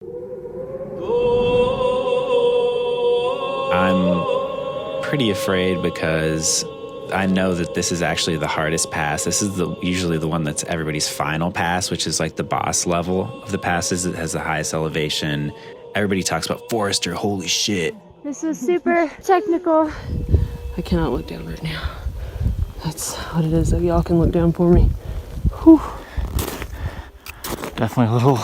I'm pretty afraid because I know that this is actually the hardest pass. This is usually the one that's everybody's final pass, which is like the boss level of the passes. It has the highest elevation. Everybody talks about Forester, holy shit. This is super technical. I cannot look down right now. That's what it is. That y'all can look down for me. Whew. Definitely a little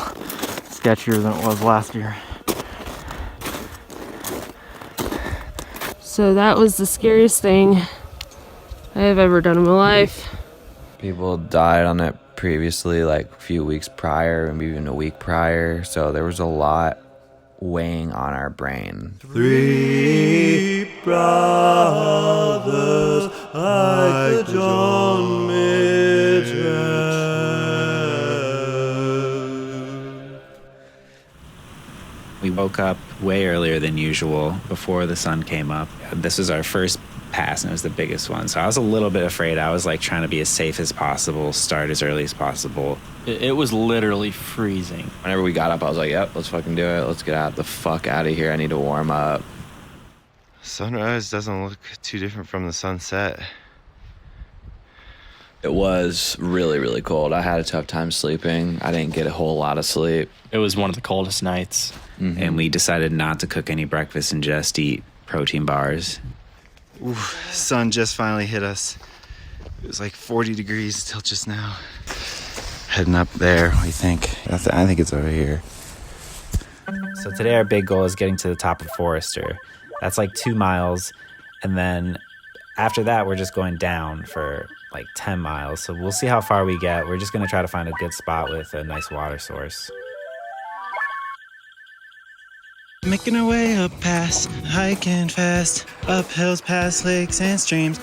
sketchier than it was last year. So that was the scariest thing I have ever done in my life. People died on it previously, like a few weeks prior, maybe even a week prior. So there was a lot weighing on our brain. Three brothers like John Mitchell. We woke up way earlier than usual before the sun came up. This was our first pass and it was the biggest one. So I was a little bit afraid. I was like trying to be as safe as possible, start as early as possible. It was literally freezing. Whenever we got up, I was like, yep, let's fucking do it. Let's get the fuck out of here. I need to warm up. Sunrise doesn't look too different from the sunset. It was really, really cold. I had a tough time sleeping. I didn't get a whole lot of sleep. It was one of the coldest nights. Mm-hmm. And we decided not to cook any breakfast and just eat protein bars. Ooh, sun just finally hit us. It was like 40 degrees till just now. Heading up there, what do you think? I think it's over here. So today our big goal is getting to the top of Forester. That's like 2 miles. And then after that, we're just going down for like 10 miles. So we'll see how far we get. We're just going to try to find a good spot with a nice water source. Making our way up past, hiking fast, up hills past lakes and streams.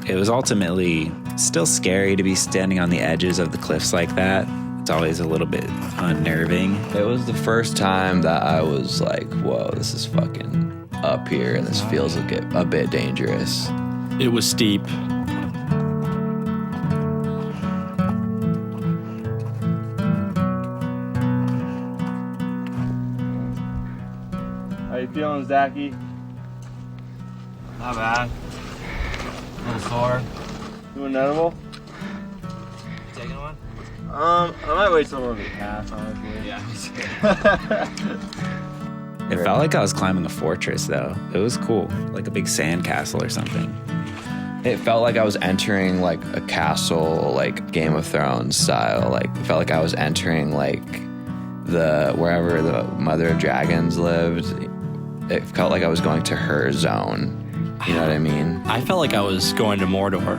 It was ultimately still scary to be standing on the edges of the cliffs like that. It's always a little bit unnerving. It was the first time that I was like, whoa, this is fucking up here and this feels a bit dangerous. It was steep. How you feeling, Zachy? Not bad. A little sore. Doing notable? Taking one? I might wait till we're past, honestly. Yeah. It felt like I was climbing a fortress, though. It was cool, like a big sand castle or something. It felt like I was entering like a castle, like Game of Thrones style. Like it felt like I was entering like wherever the Mother of Dragons lived. It felt like I was going to her zone. You know what I mean? I felt like I was going to Mordor.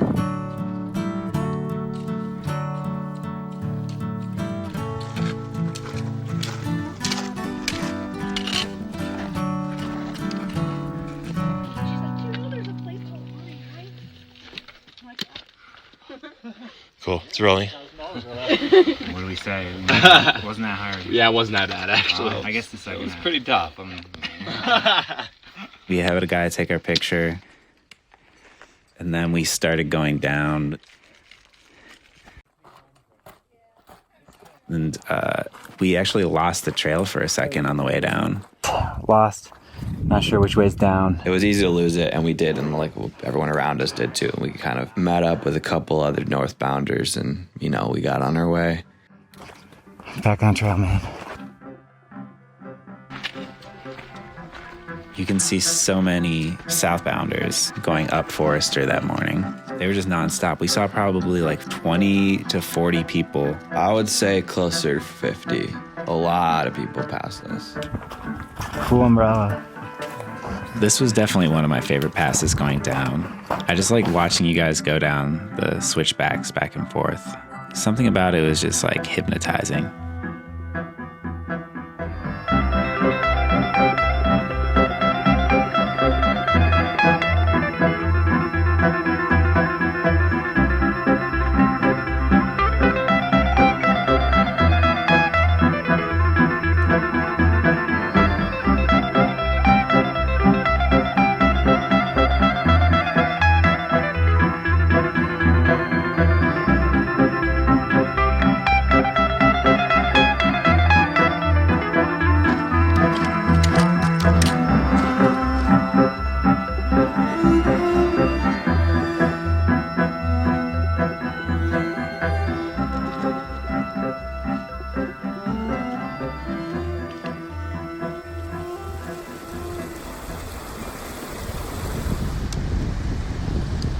Cool, it's rolling. What do we say? It wasn't that hard. Yeah, it wasn't that bad, actually. I guess the second It was half. pretty tough. We had a guy take our picture, and then we started going down. And we actually lost the trail for a second on the way down. Lost. Not sure which way's down. It was easy to lose it, and we did, and like everyone around us did too. We kind of met up with a couple other northbounders, and we got on our way. Back on trail, man. You can see so many southbounders going up Forester that morning. They were just nonstop. We saw probably like 20 to 40 people. I would say closer to 50. A lot of people passed us. Cool umbrella. This was definitely one of my favorite passes going down. I just like watching you guys go down the switchbacks back and forth. Something about it was just like hypnotizing.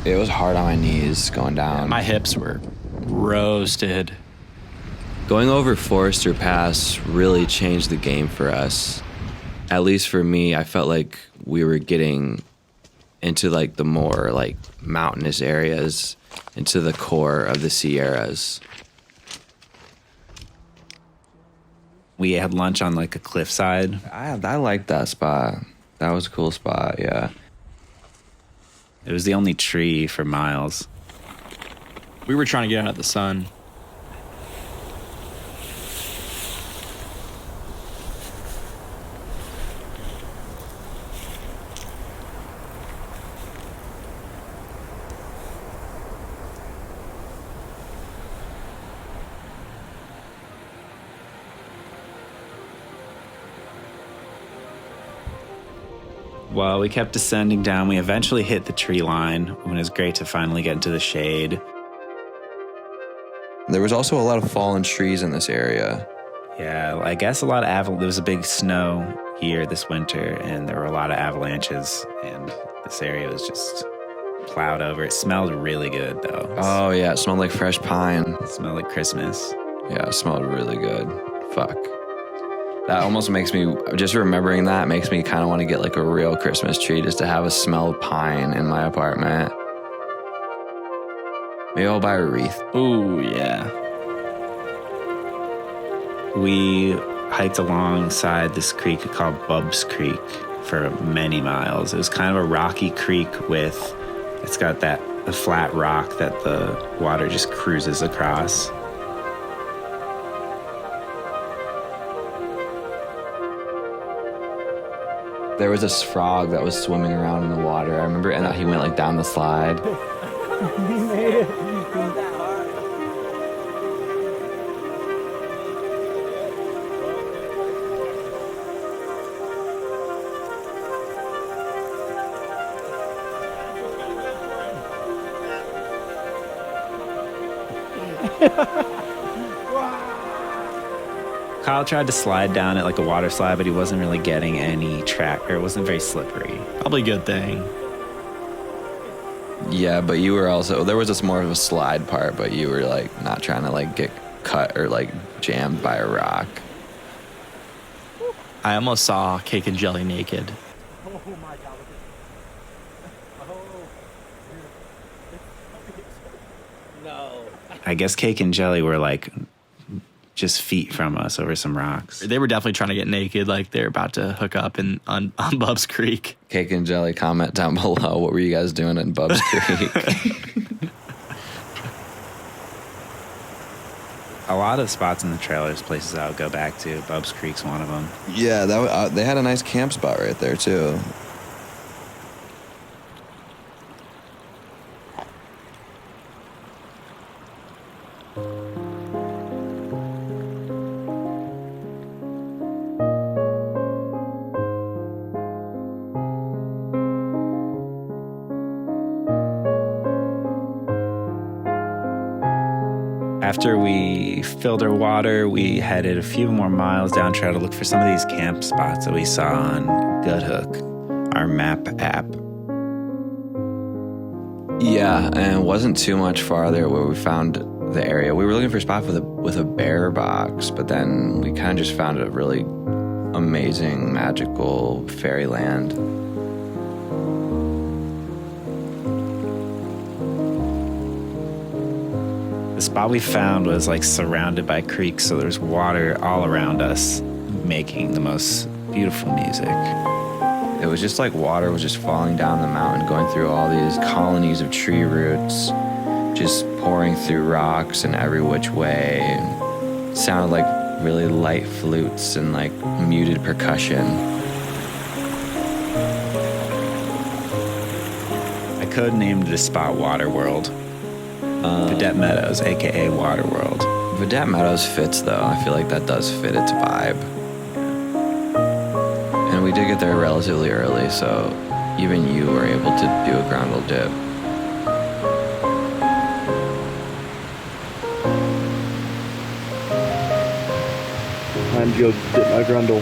It was hard on my knees going down. My hips were roasted. Going over Forester Pass really changed the game for us. At least for me, I felt like we were getting into like the more like mountainous areas, into the core of the Sierras. We had lunch on like a cliffside. I liked that spot. That was a cool spot, yeah. It was the only tree for miles. We were trying to get out of the sun. While we kept descending down, we eventually hit the tree line when it was great to finally get into the shade. There was also a lot of fallen trees in this area. Yeah, I guess a lot of there was a big snow here this winter, and there were a lot of avalanches, and this area was just plowed over. It smelled really good, though. Oh, yeah, it smelled like fresh pine. It smelled like Christmas. Yeah, it smelled really good. Fuck. That almost makes me, just remembering that makes me kind of want to get like a real Christmas tree just to have a smell of pine in my apartment. Maybe I'll buy a wreath. Ooh, yeah. We hiked alongside this creek called Bubs Creek for many miles. It was kind of a rocky creek it's got a flat rock that the water just cruises across. There was this frog that was swimming around in the water. I remember, and he went like down the slide. He made it. Kyle tried to slide down it like a water slide, but he wasn't really getting any track, or it wasn't very slippery. Probably a good thing. Yeah, but you were also, there was just more of a slide part, but you were like not trying to like get cut or like jammed by a rock. I almost saw Cake and Jelly naked. Oh my God. No. I guess Cake and Jelly were like just feet from us over some rocks. They were definitely trying to get naked, like they're about to hook up on Bubs Creek. Cake and Jelly, comment down below. What were you guys doing in Bubs Creek? A lot of spots in the trailers, places I would go back to. Bubs Creek's one of them. Yeah, they had a nice camp spot right there too. After we filled our water, we headed a few more miles down, trying to look for some of these camp spots that we saw on Guthook, our map app. Yeah, and it wasn't too much farther where we found the area. We were looking for a spot with a bear box, but then we kind of just found a really amazing, magical fairyland. The spot we found was like surrounded by creeks, so there's water all around us, making the most beautiful music. It was just like water was just falling down the mountain, going through all these colonies of tree roots, just pouring through rocks in every which way. It sounded like really light flutes and like muted percussion. I codenamed this spot Waterworld. Vidette Meadows, aka Waterworld. Vidette Meadows fits though. I feel like that does fit its vibe. And we did get there relatively early, so even you were able to do a grundle dip. Time to go dip my grundle.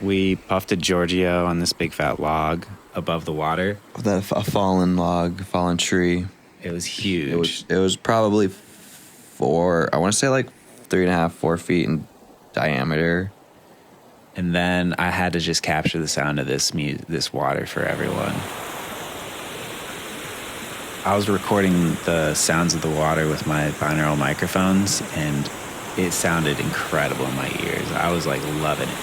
We puffed a Giorgio on this big fat log above the water. A fallen log, fallen tree. It was huge. It was probably 3.5, 4 feet in diameter. And then I had to just capture the sound of this water for everyone. I was recording the sounds of the water with my binaural microphones, and it sounded incredible in my ears. I was like loving it.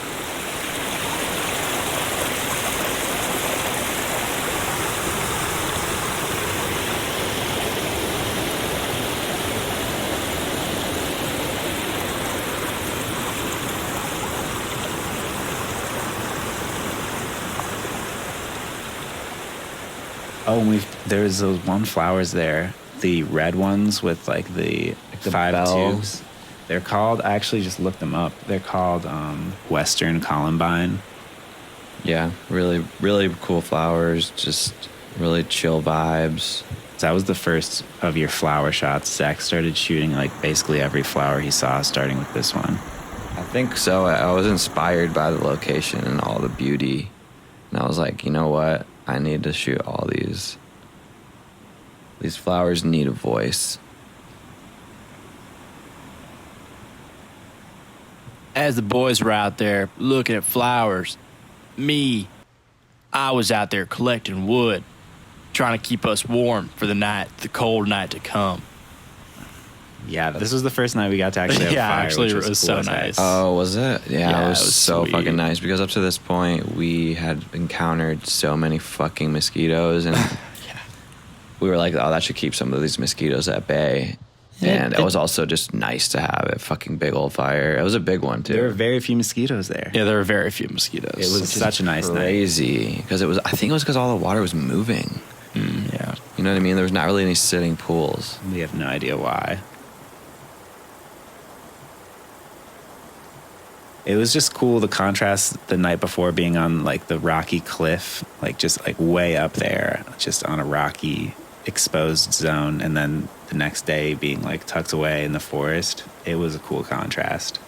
Oh, there's those one flowers there, the red ones with like the 5 bells. tubes. They're called, I actually just looked them up. They're called Western Columbine. Yeah, really, really cool flowers, just really chill vibes. So that was the first of your flower shots. Zach started shooting like basically every flower he saw, starting with this one. I think so. I was inspired by the location and all the beauty. And I was like, you know what? I need to shoot all these. These flowers need a voice. As the boys were out there looking at flowers, I was out there collecting wood, trying to keep us warm for the cold night to come. Yeah, this was the first night we got to actually have fire. Actually, which it was cool so nice. Oh, was it? Yeah, it was so sweet. fucking nice because up to this point we had encountered so many fucking mosquitoes, and we were like, oh, that should keep some of these mosquitoes at bay. And it was also just nice to have a fucking big old fire. It was a big one too. There were very few mosquitoes there. Yeah, there were very few mosquitoes. It was such a nice night. Crazy because I think it was because all the water was moving. Yeah, you know what I mean. There was not really any sitting pools. We have no idea why. It was just cool, the contrast the night before being on like the rocky cliff, like just like way up there, just on a rocky exposed zone, and then the next day being like tucked away in the forest. It was a cool contrast.